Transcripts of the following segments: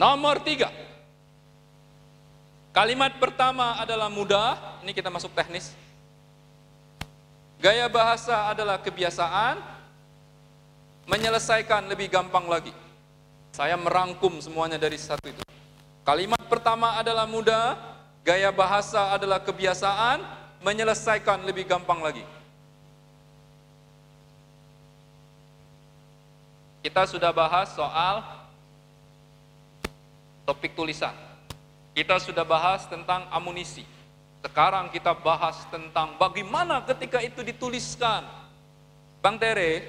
Nomor 3. Kalimat pertama adalah mudah, ini kita masuk teknis. Gaya bahasa adalah kebiasaan, menyelesaikan lebih gampang lagi. Saya merangkum semuanya dari satu itu. Kalimat pertama adalah mudah, gaya bahasa adalah kebiasaan, menyelesaikan lebih gampang lagi. Kita sudah bahas soal topik tulisan. Kita sudah bahas tentang amunisi. Sekarang kita bahas tentang bagaimana ketika itu dituliskan. Bang Tere,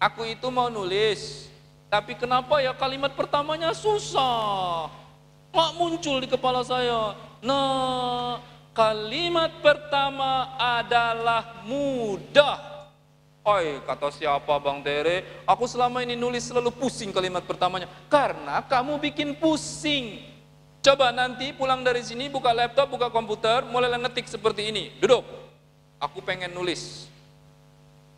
aku itu mau nulis, tapi kenapa ya kalimat pertamanya susah? Nggak muncul di kepala saya. Nah, kalimat pertama adalah mudah. Oi, kata siapa Bang Tere? Aku selama ini nulis selalu pusing kalimat pertamanya. Karena kamu bikin pusing. Coba nanti pulang dari sini, buka laptop, buka komputer, mulai ngetik seperti ini. Duduk. Aku pengen nulis.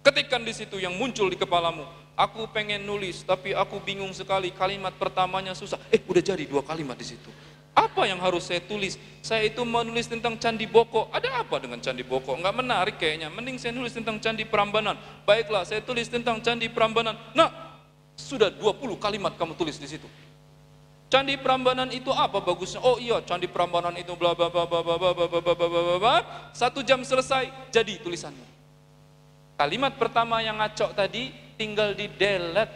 Ketikkan di situ yang muncul di kepalamu. Aku pengen nulis, tapi aku bingung sekali. Kalimat pertamanya susah. Udah jadi 2 kalimat di situ. Apa yang harus saya tulis? Saya itu menulis tentang Candi Boko. Ada apa dengan Candi Boko? Enggak menarik kayaknya. Mending saya nulis tentang Candi Prambanan. Baiklah, saya tulis tentang Candi Prambanan. Nah, sudah 20 kalimat kamu tulis di situ. Candi Prambanan itu apa bagusnya? Oh iya, Candi Prambanan itu bla bla bla bla bla bla bla bla bla bla bla. 1 jam selesai, jadi tulisanmu. Kalimat pertama yang ngacok tadi tinggal di delete.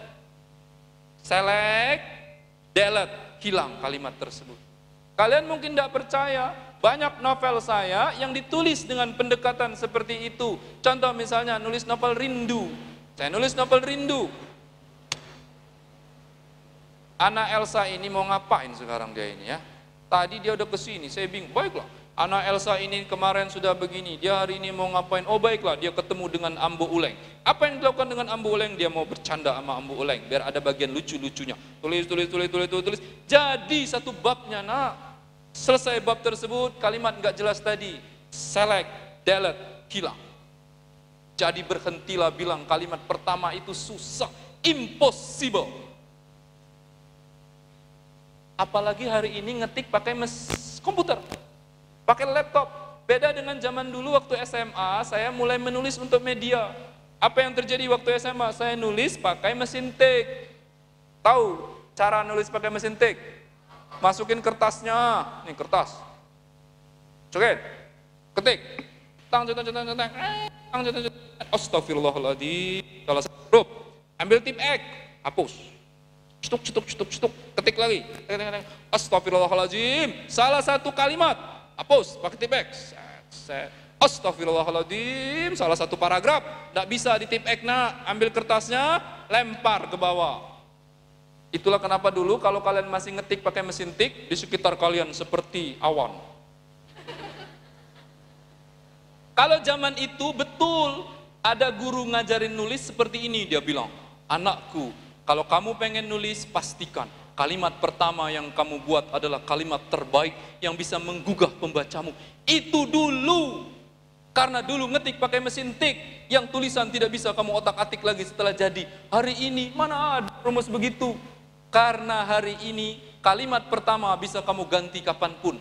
Select, delete, hilang kalimat tersebut. Kalian mungkin tidak percaya, banyak novel saya yang ditulis dengan pendekatan seperti itu. Contoh misalnya nulis novel rindu. Saya nulis novel rindu. Anak Elsa ini mau ngapain sekarang dia ini ya? Tadi dia udah kesini, saya bingung. Baiklah, anak Elsa ini kemarin sudah begini, dia hari ini mau ngapain? Oh baiklah, dia ketemu dengan Ambo Uleng. Apa yang dilakukan dengan Ambo Uleng? Dia mau bercanda sama Ambo Uleng, biar ada bagian lucu-lucunya. Tulis. Jadi satu babnya nak. Selesai bab tersebut, kalimat nggak jelas tadi, select, delete, hilang. Jadi berhentilah bilang kalimat pertama itu susah, impossible. Apalagi hari ini ngetik pakai komputer, pakai laptop. Beda dengan zaman dulu waktu SMA, saya mulai menulis untuk media. Apa yang terjadi waktu SMA? Saya nulis pakai mesin tik. Tahu cara nulis pakai mesin tik? Masukin kertasnya, nih kertas, coket, ketik, astagfirullahaladzim, salah satu huruf, ambil tip X, hapus, cetuk, ketik lagi, astagfirullahaladzim, salah satu kalimat, hapus, pakai tip X, astagfirullahaladzim, salah satu paragraf, tidak bisa di tip X nak, ambil kertasnya, lempar ke bawah. Itulah kenapa dulu kalau kalian masih ngetik pakai mesin tik, di sekitar kalian seperti awan. Kalau zaman itu betul, ada guru ngajarin nulis seperti ini, dia bilang, anakku, kalau kamu pengen nulis, pastikan kalimat pertama yang kamu buat adalah kalimat terbaik yang bisa menggugah pembacamu. Itu dulu. Karena dulu ngetik pakai mesin tik, yang tulisan tidak bisa kamu otak-atik lagi setelah jadi. Hari ini, mana ada rumus begitu? Karena hari ini kalimat pertama bisa kamu ganti kapanpun.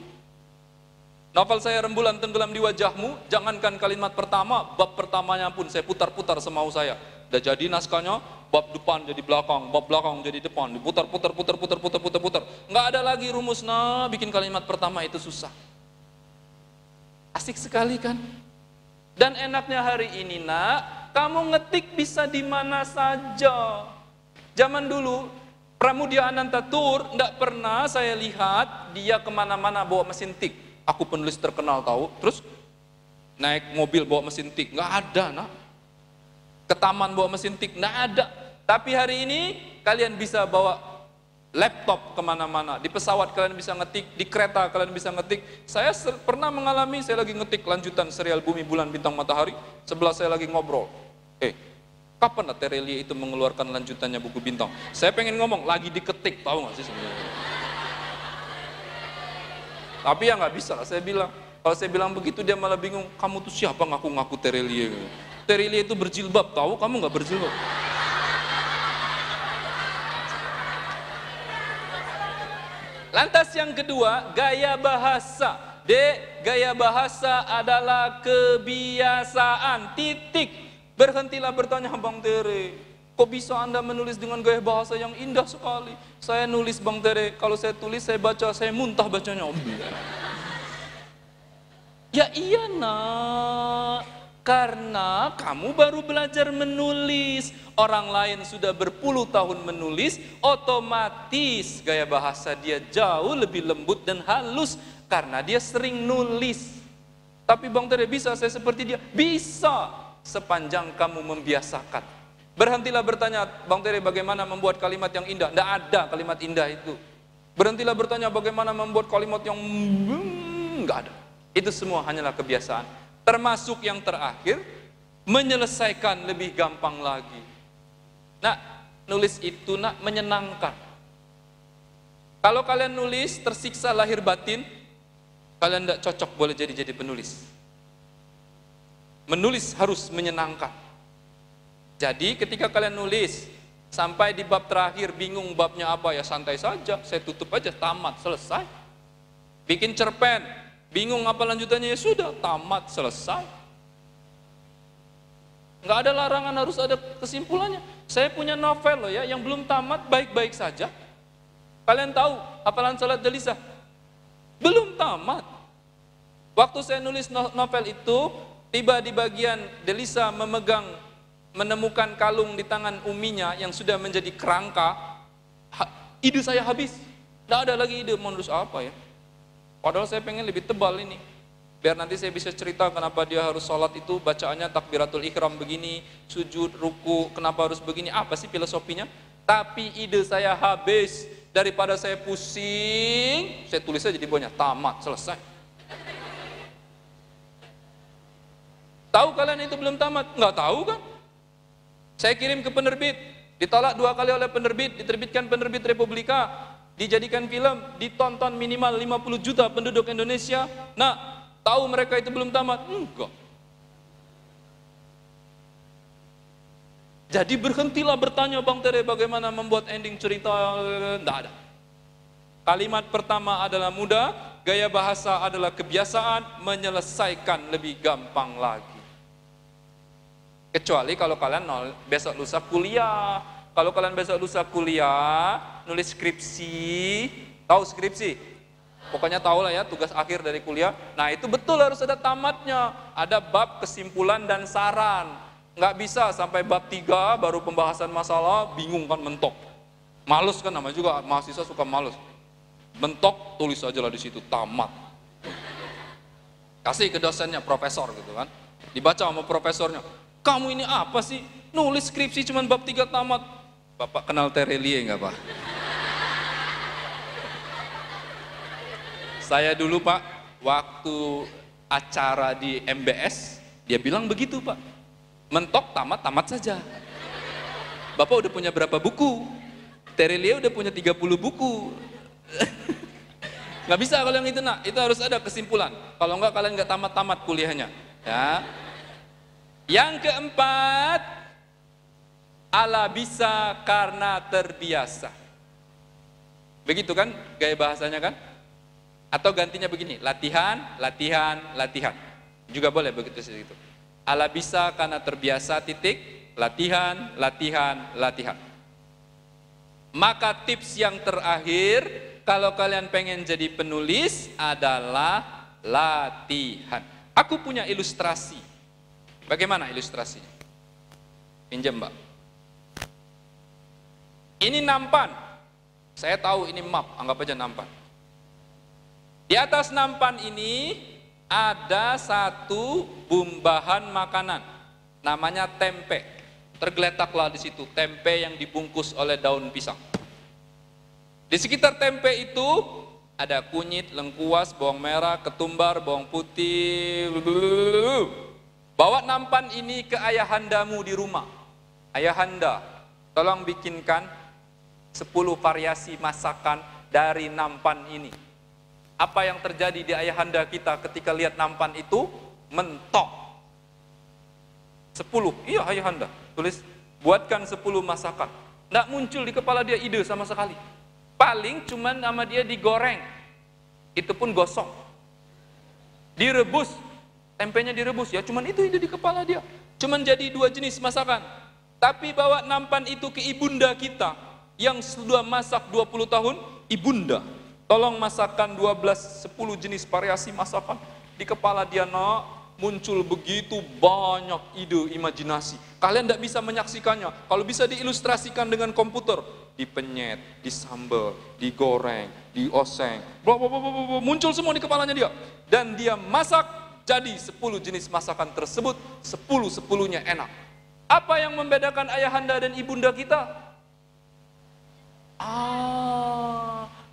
Novel saya Rembulan Tenggelam di Wajahmu, jangankan kalimat pertama, bab pertamanya pun saya putar-putar semau saya. Udah jadi naskahnya, bab depan jadi belakang, bab belakang jadi depan, diputar-putar. Nggak ada lagi rumus, nah bikin kalimat pertama itu susah. Asik sekali kan? Dan enaknya hari ini nak, kamu ngetik bisa di mana saja. Zaman dulu, Pramudia Anantatur, tidak pernah saya lihat dia kemana-mana bawa mesin tik. Aku penulis terkenal tahu, terus naik mobil bawa mesin tik, nggak ada nak. Ke taman bawa mesin tik, nggak ada. Tapi hari ini kalian bisa bawa laptop kemana-mana, di pesawat kalian bisa ngetik, di kereta kalian bisa ngetik. Saya pernah mengalami, saya lagi ngetik lanjutan serial Bumi Bulan Bintang Matahari, sebelah saya lagi ngobrol. Kapan Terelie itu mengeluarkan lanjutannya buku Bintang? Saya pengen ngomong, lagi diketik, tahu nggak sih sebenarnya? Tapi ya nggak bisa, saya bilang. Kalau saya bilang begitu dia malah bingung, kamu tuh siapa ngaku-ngaku Terelie? Terelie itu berjilbab, tahu? Kamu nggak berjilbab. Lantas yang kedua, gaya bahasa. Dek, gaya bahasa adalah kebiasaan, titik. Berhentilah bertanya, Bang Tere, kok bisa Anda menulis dengan gaya bahasa yang indah sekali? Saya nulis, Bang Tere, kalau saya tulis, saya baca, saya muntah bacanya. Ya iya nak, karena kamu baru belajar menulis. Orang lain sudah berpuluh tahun menulis, otomatis gaya bahasa dia jauh lebih lembut dan halus karena dia sering nulis. Tapi Bang Tere, bisa saya seperti dia? Bisa, sepanjang kamu membiasakan. Berhentilah bertanya, Bang Tere, bagaimana membuat kalimat yang indah? Tidak ada kalimat indah itu. Berhentilah bertanya bagaimana membuat kalimat yang enggak ada. Itu semua hanyalah kebiasaan. Termasuk yang terakhir, menyelesaikan lebih gampang lagi. Nah, nulis itu nak menyenangkan. Kalau kalian nulis tersiksa lahir batin, kalian tidak cocok boleh jadi penulis. Menulis harus menyenangkan. Jadi ketika kalian nulis sampai di bab terakhir bingung babnya apa, ya santai saja, saya tutup aja, tamat, selesai. Bikin cerpen, bingung apa lanjutannya, ya sudah, tamat, selesai. Nggak ada larangan harus ada kesimpulannya. Saya punya novel loh ya, yang belum tamat baik-baik saja. Kalian tahu hafalan salat Delisah? Belum tamat. Waktu saya nulis novel itu, tiba di bagian Delisah menemukan kalung di tangan uminya yang sudah menjadi kerangka, ide saya habis. Tidak ada lagi ide mau nulis apa ya. Padahal saya pengen lebih tebal ini, biar nanti saya bisa cerita kenapa dia harus sholat itu bacaannya takbiratul ihram begini, sujud, ruku, kenapa harus begini, apa sih filosofinya. Tapi ide saya habis, daripada saya pusing, saya tulis aja di bawahnya, tamat, selesai. Tahu kalian itu belum tamat? Nggak tahu kan? Saya kirim ke penerbit, ditolak 2 kali oleh penerbit, diterbitkan penerbit Republika, dijadikan film, ditonton minimal 50 juta penduduk Indonesia. Nah, tahu mereka itu belum tamat? Enggak. Jadi berhentilah bertanya, Bang Tere, bagaimana membuat ending cerita? Tidak ada. Kalimat pertama adalah mudah, gaya bahasa adalah kebiasaan, menyelesaikan lebih gampang lagi. Kecuali kalau kalian besok lusa kuliah. Kalau kalian besok lusa kuliah, nulis skripsi, tahu skripsi? Pokoknya tahu lah ya, tugas akhir dari kuliah. Nah itu betul harus ada tamatnya, ada bab, kesimpulan, dan saran. Nggak bisa sampai bab 3 baru pembahasan masalah, bingung kan, mentok. Males kan, namanya juga mahasiswa suka males. Mentok, tulis aja lah di situ, tamat. Kasih ke dosennya, profesor gitu kan. Dibaca sama profesornya, kamu ini apa sih? Nulis skripsi cuma bab 3 tamat. Bapak kenal Terelie nggak Pak? Saya dulu Pak, waktu acara di MBS, dia bilang begitu Pak. Mentok tamat, tamat saja. Bapak udah punya berapa buku? Terelie udah punya 30 buku. Nggak bisa kalau yang itu nak, itu harus ada kesimpulan. Kalau enggak kalian nggak tamat-tamat kuliahnya. Ya. Yang keempat, ala bisa karena terbiasa. Begitu kan gaya bahasanya kan? Atau gantinya begini, latihan, latihan, latihan. Juga boleh begitu segitu. Ala bisa karena terbiasa, titik, latihan, latihan, latihan. Maka tips yang terakhir, kalau kalian pengen jadi penulis adalah latihan. Aku punya ilustrasi. Bagaimana ilustrasinya? Pinjam Mbak. Ini nampan. Saya tahu ini map, anggap aja nampan. Di atas nampan ini ada satu bahan makanan, namanya tempe. Tergeletaklah di situ tempe yang dibungkus oleh daun pisang. Di sekitar tempe itu ada kunyit, lengkuas, bawang merah, ketumbar, bawang putih. Bawa nampan ini ke ayahandamu di rumah. Ayahanda, tolong bikinkan 10 variasi masakan dari nampan ini. Apa yang terjadi di ayahanda kita ketika lihat nampan itu? Mentok. 10, iya ayahanda, tulis, buatkan 10 masakan. Nggak muncul di kepala dia ide sama sekali. paling cuman sama dia digoreng, itu pun gosong, direbus, tempenya direbus, ya cuman itu di kepala dia, cuman jadi 2 jenis masakan. Tapi bawa nampan itu ke ibunda kita yang sudah masak 20 tahun, ibunda, tolong masakan 10 jenis variasi masakan. Di kepala dia nak, muncul begitu banyak ide imajinasi. Kalian tidak bisa menyaksikannya, kalau bisa diilustrasikan dengan komputer, dipenyet, disambal, digoreng, dioseng, muncul semua di kepalanya dia. Dan dia masak jadi 10 jenis masakan tersebut, 10-10-nya enak. Apa yang membedakan ayahanda dan ibunda kita?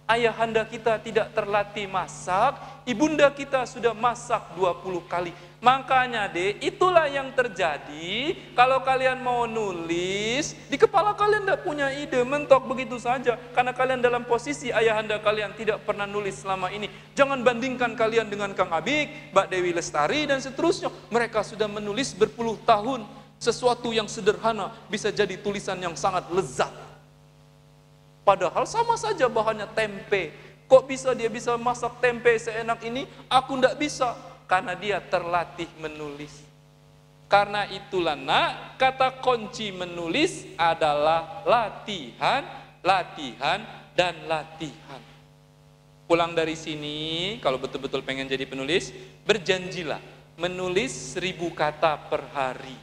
Ayahanda kita tidak terlatih masak, ibunda kita sudah masak 20 kali. Makanya itulah yang terjadi kalau kalian mau nulis, di kepala kalian tidak punya ide, mentok begitu saja. Karena kalian dalam posisi ayahanda kalian tidak pernah nulis selama ini. Jangan bandingkan kalian dengan Kang Abik, Mbak Dewi Lestari dan seterusnya. Mereka sudah menulis berpuluh tahun. Sesuatu yang sederhana bisa jadi tulisan yang sangat lezat. Padahal sama saja bahannya tempe. Kok bisa dia bisa masak tempe seenak ini? Aku tidak bisa. Karena dia terlatih menulis. Karena itulah nak, kata kunci menulis adalah latihan, latihan, dan latihan. Pulang dari sini, kalau betul-betul pengen jadi penulis, berjanjilah menulis 1000 kata per hari.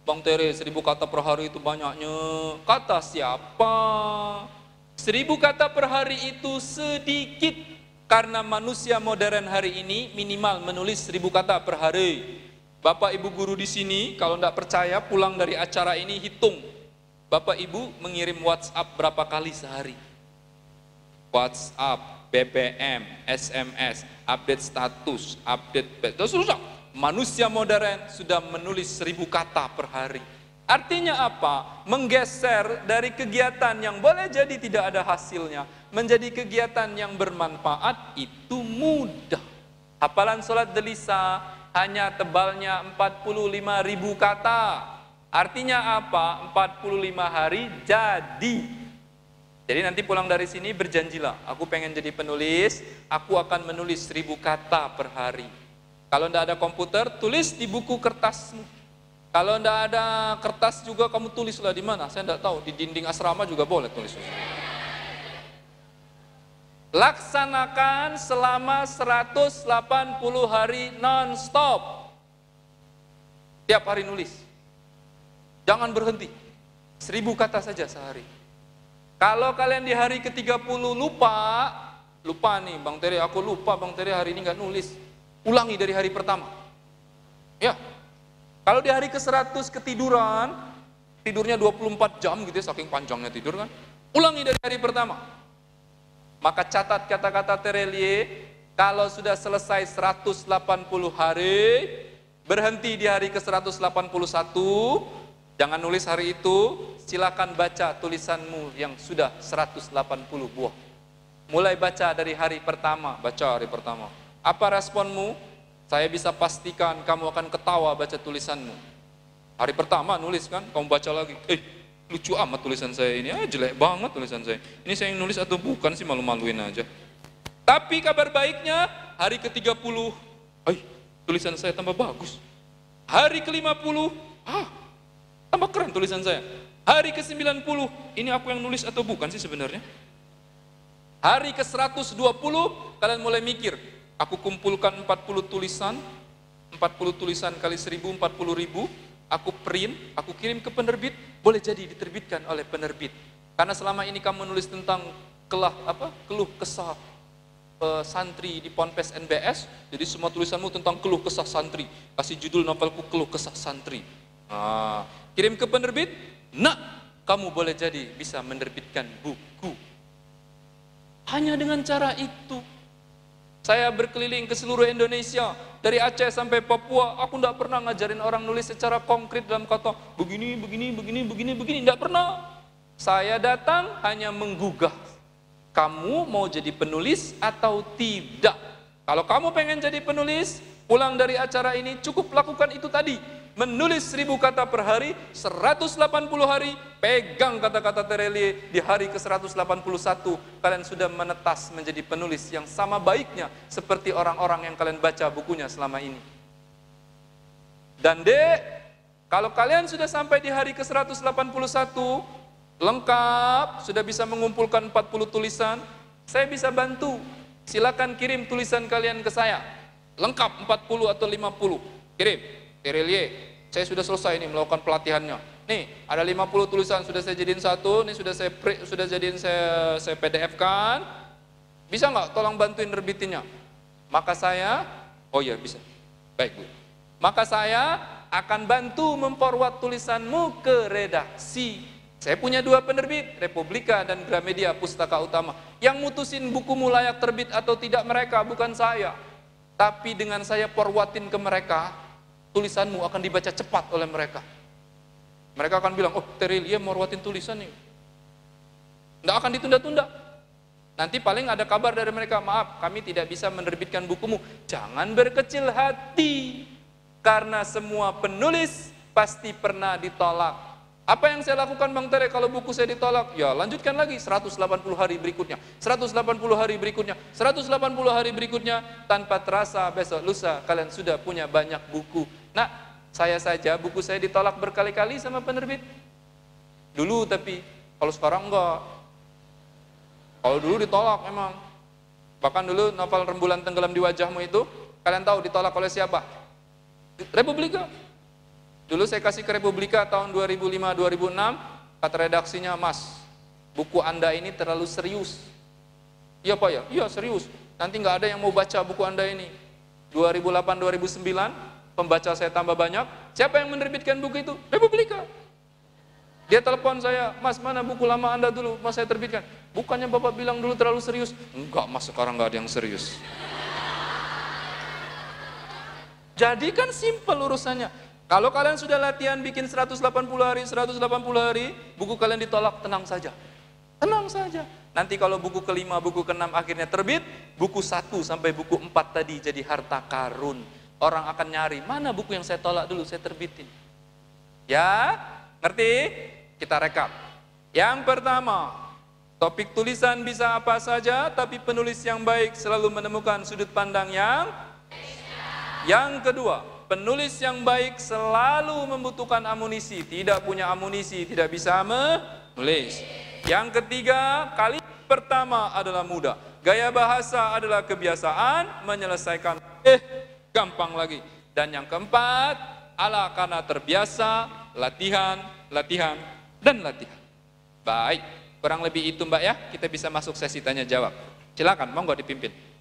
Bang Tere, 1000 kata per hari itu banyaknya. Kata siapa? 1000 kata per hari itu sedikit. Karena manusia modern hari ini minimal menulis 1000 kata per hari. Bapak Ibu guru di sini, kalau tidak percaya pulang dari acara ini hitung. Bapak Ibu mengirim WhatsApp berapa kali sehari? WhatsApp, BBM, SMS, update status, update, susah. Manusia modern sudah menulis 1000 kata per hari. Artinya apa? Menggeser dari kegiatan yang boleh jadi tidak ada hasilnya, menjadi kegiatan yang bermanfaat itu mudah. Hafalan sholat delisa hanya tebalnya 45.000 kata. Artinya apa? 45 hari jadi. Jadi nanti pulang dari sini berjanjilah, aku pengen jadi penulis, aku akan menulis 1000 kata per hari. Kalau tidak ada komputer, tulis di buku kertasmu. Kalau tidak ada kertas juga kamu tulislah di mana? Saya tidak tahu, di dinding asrama juga boleh tulis. Laksanakan selama 180 hari non-stop. Tiap hari nulis. Jangan berhenti. 1000 kata saja sehari. Kalau kalian di hari ke-30 lupa nih Bang Tere, aku lupa Bang Tere hari ini nggak nulis. Ulangi dari hari pertama. Ya. Kalau di hari ke-100 ketiduran, tidurnya 24 jam gitu ya, saking panjangnya tidur kan. Ulangi dari hari pertama. Maka catat kata-kata Terelie, kalau sudah selesai 180 hari, berhenti di hari ke-181, jangan nulis hari itu, silakan baca tulisanmu yang sudah 180 buah. Mulai baca dari hari pertama, baca hari pertama. Apa responmu? Saya bisa pastikan kamu akan ketawa baca tulisanmu. Hari pertama nulis kan, kamu baca lagi, lucu amat tulisan saya ini, jelek banget tulisan saya. Ini saya yang nulis atau bukan sih, malu-maluin aja. Tapi kabar baiknya, hari ke-30, tulisan saya tambah bagus. Hari ke-50, tambah keren tulisan saya. Hari ke-90, ini aku yang nulis atau bukan sih sebenarnya? Hari ke-120, kalian mulai mikir, aku kumpulkan 40 tulisan kali 1000, 40.000, aku print, aku kirim ke penerbit, boleh jadi diterbitkan oleh penerbit. Karena selama ini kamu menulis tentang keluh kesah santri di Ponpes NBS, jadi semua tulisanmu tentang keluh kesah santri. Kasih judul novelku Keluh Kesah Santri. Kirim ke penerbit, kamu boleh jadi bisa menerbitkan buku. Hanya dengan cara itu. Saya berkeliling ke seluruh Indonesia, dari Aceh sampai Papua, aku tidak pernah ngajarin orang nulis secara konkret dalam kata, begini, tidak pernah. Saya datang hanya menggugah, kamu mau jadi penulis atau tidak? Kalau kamu pengen jadi penulis, pulang dari acara ini cukup lakukan itu tadi. menulis 1000 kata per hari, 180 hari, pegang kata-kata Terelie di hari ke-181, kalian sudah menetas menjadi penulis yang sama baiknya seperti orang-orang yang kalian baca bukunya selama ini. Dan kalau kalian sudah sampai di hari ke-181, lengkap, sudah bisa mengumpulkan 40 tulisan, saya bisa bantu. Silakan kirim tulisan kalian ke saya. Lengkap 40 atau 50. Kirim. Terelie, saya sudah selesai nih melakukan pelatihannya. Nih, ada 50 tulisan sudah saya jadiin satu, nih sudah saya PDF-kan. Bisa nggak tolong bantuin nerbitinnya? Maka saya, oh iya bisa. Baik, Bu. Maka saya akan bantu memforward tulisanmu ke redaksi. Saya punya 2 penerbit, Republika dan Gramedia Pustaka Utama. Yang mutusin bukumu layak terbit atau tidak mereka, bukan saya. Tapi dengan saya forwardin ke mereka, tulisanmu akan dibaca cepat oleh mereka. Mereka akan bilang, oh Terelie mau forwardin tulisan nih. Nggak akan ditunda-tunda. Nanti paling ada kabar dari mereka, maaf kami tidak bisa menerbitkan bukumu. Jangan berkecil hati, karena semua penulis pasti pernah ditolak. Apa yang saya lakukan Bang Tere kalau buku saya ditolak? Ya lanjutkan lagi 180 hari berikutnya, 180 hari berikutnya, 180 hari berikutnya, tanpa terasa besok lusa kalian sudah punya banyak buku. Nah, saya saja buku saya ditolak berkali-kali sama penerbit. Dulu tapi, kalau sekarang enggak. Kalau dulu ditolak emang. Bahkan dulu novel Rembulan Tenggelam di Wajahmu itu, kalian tahu ditolak oleh siapa? Republika. Dulu saya kasih ke Republika tahun 2005-2006, kata redaksinya, Mas, buku Anda ini terlalu serius. Iya Pak ya? Iya serius. Nanti nggak ada yang mau baca buku Anda ini. 2008-2009, pembaca saya tambah banyak. Siapa yang menerbitkan buku itu? Republika. Dia telepon saya, Mas mana buku lama Anda dulu, Mas saya terbitkan. Bukannya Bapak bilang dulu terlalu serius? Enggak Mas, sekarang nggak ada yang serius. Jadi kan simpel urusannya. Kalau kalian sudah latihan bikin 180 hari, buku kalian ditolak, tenang saja. Tenang saja. Nanti kalau buku kelima, buku keenam akhirnya terbit, buku 1 sampai buku 4 tadi jadi harta karun. Orang akan nyari, mana buku yang saya tolak dulu, saya terbitin. Ya, ngerti? Kita rekap. Yang pertama, topik tulisan bisa apa saja, tapi penulis yang baik selalu menemukan sudut pandang yang kedua, penulis yang baik selalu membutuhkan amunisi. Tidak punya amunisi, tidak bisa menulis. Yang ketiga, kalimat pertama adalah mudah. Gaya bahasa adalah kebiasaan, menyelesaikan gampang lagi. Dan yang keempat, karena terbiasa, latihan, dan latihan. Baik, kurang lebih itu Mbak ya. Kita bisa masuk sesi tanya jawab. Silakan, monggo dipimpin.